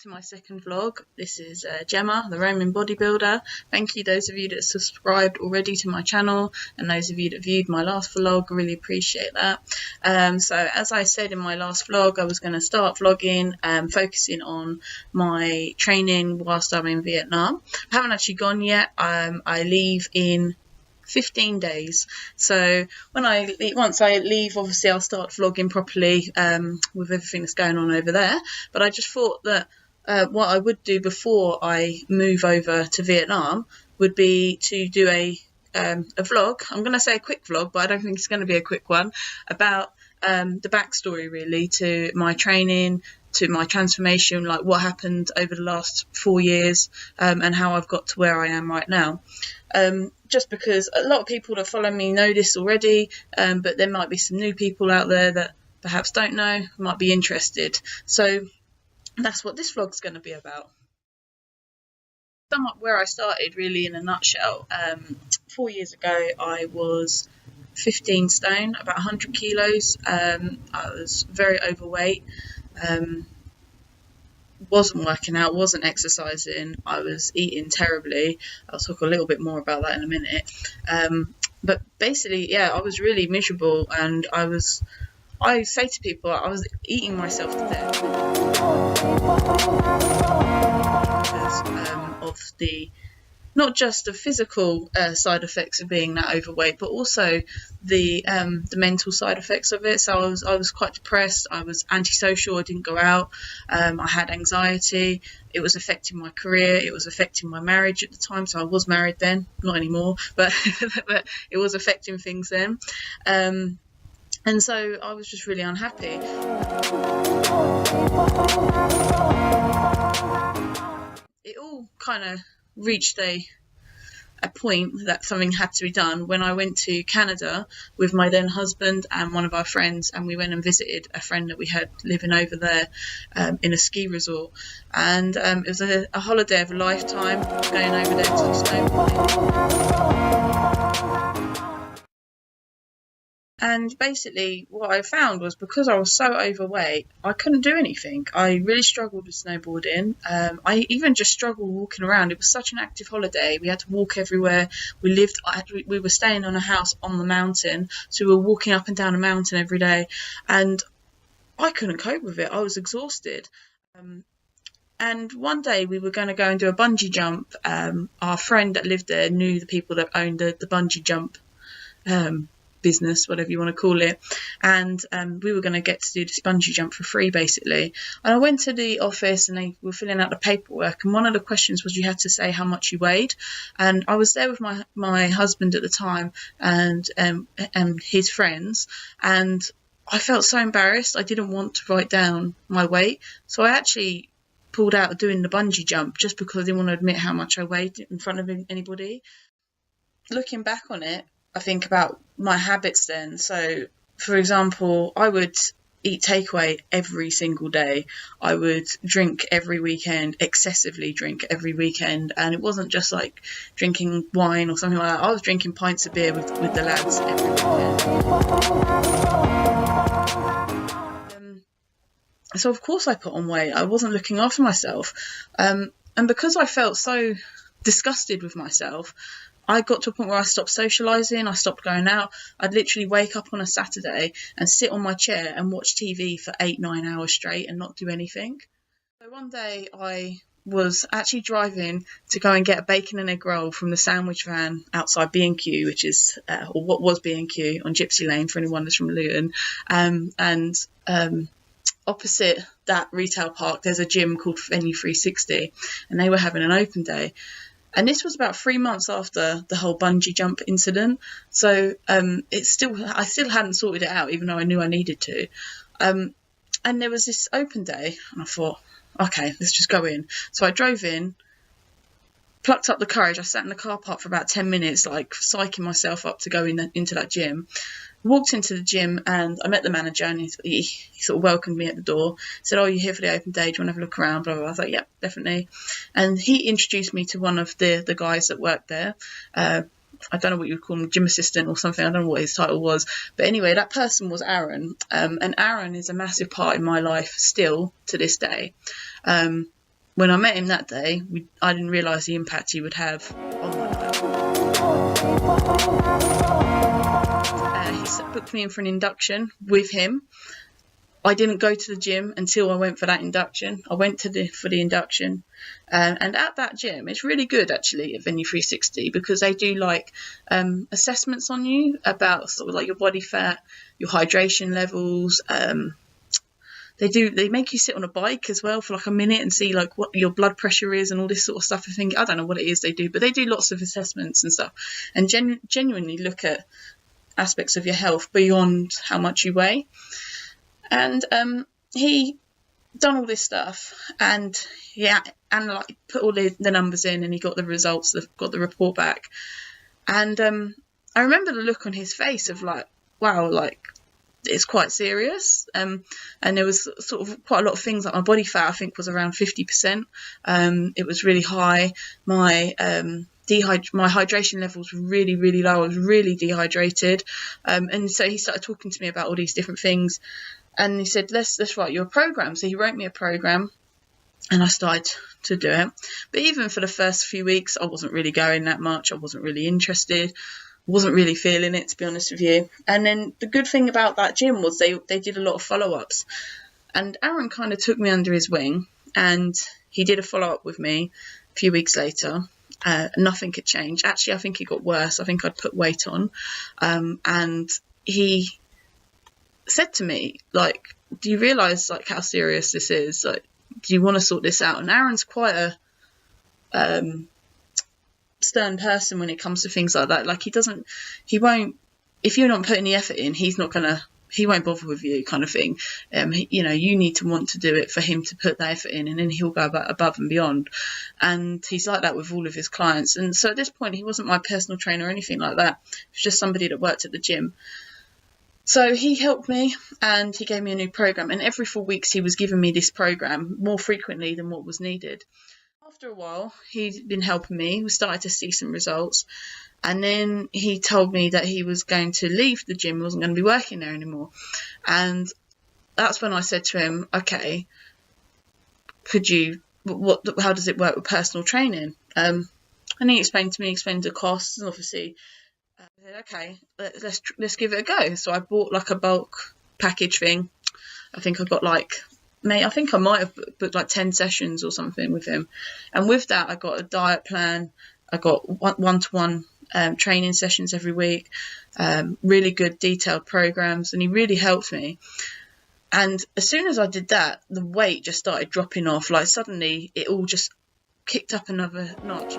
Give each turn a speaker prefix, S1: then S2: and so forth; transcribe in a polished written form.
S1: to my second vlog. This is Gemma, the Roman bodybuilder. Thank you those of you that subscribed already to my channel, and those of you that viewed my last vlog. I really appreciate that. So as I said in my last vlog, I was going to start vlogging, focusing on my training whilst I'm in Vietnam. I haven't actually gone yet. I leave in 15 days, so once I leave, obviously I'll start vlogging properly with everything that's going on over there. But I just thought that what I would do before I move over to Vietnam would be to do a vlog. I'm going to say a quick vlog, but I don't think it's going to be a quick one, about the backstory really to my training, to my transformation, like what happened over the last 4 years, and how I've got to where I am right now. Just because a lot of people that follow me know this already, but there might be some new people out there that perhaps don't know, might be interested. So that's what this vlog's going to be about. Sum up where I started really in a nutshell. 4 years ago I was 15 stone, about 100 kilos. I was very overweight. Wasn't working out, wasn't exercising, I was eating terribly. I'll talk a little bit more about that in a minute. But basically, yeah, I was really miserable, and I say to people, I was eating myself to death because of the, not just the physical side effects of being that overweight, but also the mental side effects of it. So I was quite depressed. I was antisocial. I didn't go out. I had anxiety. It was affecting my career. It was affecting my marriage at the time. So I was married then, not anymore, but but it was affecting things then. And so I was just really unhappy. It all kind of reached a point that something had to be done when I went to Canada with my then husband and one of our friends, and we went and visited a friend that we had living over there in a ski resort. And it was a holiday of a lifetime, going over there to do snowboarding. And basically what I found was, because I was so overweight, I couldn't do anything. I really struggled with snowboarding. I even just struggled walking around. It was such an active holiday. We had to walk everywhere. We were staying on a house on the mountain, so we were walking up and down a mountain every day, and I couldn't cope with it. I was exhausted. And one day we were going to go and do a bungee jump. Our friend that lived there knew the people that owned the bungee jump business, whatever you want to call it, and we were going to get to do this bungee jump for free basically. And I went to the office and they were filling out the paperwork, and one of the questions was you had to say how much you weighed. And I was there with my husband at the time and his friends, and I felt so embarrassed. I didn't want to write down my weight, so I actually pulled out of doing the bungee jump just because I didn't want to admit how much I weighed in front of anybody. Looking back on it, I think about my habits then. So, for example, I would eat takeaway every single day. I would drink every weekend, excessively drink every weekend. And it wasn't just like drinking wine or something like that. I was drinking pints of beer with the lads every weekend. So, of course, I put on weight. I wasn't looking after myself. And because I felt so disgusted with myself, I got to a point where I stopped socialising, I stopped going out. I'd literally wake up on a Saturday and sit on my chair and watch TV for 8-9 hours straight and not do anything. So one day I was actually driving to go and get a bacon and egg roll from the sandwich van outside B&Q, which is, or what was B&Q on Gypsy Lane for anyone that's from Luton. And opposite that retail park, there's a gym called Venue 360, and they were having an open day. And this was about 3 months after the whole bungee jump incident. So I still hadn't sorted it out, even though I knew I needed to. And there was this open day, and I thought, okay, let's just go in. So I drove in, plucked up the courage. I sat in the car park for about 10 minutes, like psyching myself up to go into that gym. Walked into the gym and I met the manager, and he sort of welcomed me at the door. Said, "Oh, you're here for the open day, do you want to have a look around?" Blah, blah, blah. I was like, "Yeah, definitely." And he introduced me to one of the guys that worked there. I don't know what you would call him, gym assistant or something. I don't know what his title was. But anyway, that person was Aaron. And Aaron is a massive part in my life still to this day. when I met him that day, I didn't realise the impact he would have on my life. He booked me in for an induction with him. I didn't go to the gym until I went for that induction. I went for the induction, and at that gym, it's really good actually at Venue 360, because they do like assessments on you about sort of like your body fat, your hydration levels. They make you sit on a bike as well for like a minute and see like what your blood pressure is and all this sort of stuff. I don't know what it is they do, but they do lots of assessments and stuff, and genuinely look at aspects of your health beyond how much you weigh. And he done all this stuff, and like put all the numbers in, and he got the results, got the report back. And I remember the look on his face of like, wow, like it's quite serious. And there was sort of quite a lot of things, like my body fat I think was around 50%. It was really high. My hydration levels were really, really low. I was really dehydrated. And so he started talking to me about all these different things. And he said, let's write you a program. So he wrote me a program, and I started to do it. But even for the first few weeks, I wasn't really going that much. I wasn't really interested. Wasn't really feeling it, to be honest with you. And then the good thing about that gym was they did a lot of follow-ups. And Aaron kind of took me under his wing, and he did a follow-up with me a few weeks later. Nothing had changed. Actually, I think it got worse. I think I'd put weight on. And he said to me, like, do you realise like how serious this is? Like, do you want to sort this out? And Aaron's quite a stern person when it comes to things like that. Like he won't, if you're not putting the effort in, he won't bother with you, kind of thing. You need to want to do it for him to put that effort in, and then he'll go above and beyond. And he's like that with all of his clients. And so at this point, he wasn't my personal trainer or anything like that. He was just somebody that worked at the gym. So he helped me, and he gave me a new program. And every 4 weeks, he was giving me this program more frequently than what was needed. After a while, he'd been helping me. We started to see some results. And then he told me that he was going to leave the gym, wasn't going to be working there anymore. And that's when I said to him, okay, how does it work with personal training? And he explained the costs, and obviously, I said, okay, let's give it a go. So I bought like a bulk package thing. I think I might have booked like 10 sessions or something with him. And with that, I got a diet plan. I got one-to-one training sessions every week, really good detailed programs, and he really helped me. And as soon as I did that, the weight just started dropping off. Like suddenly it all just kicked up another notch.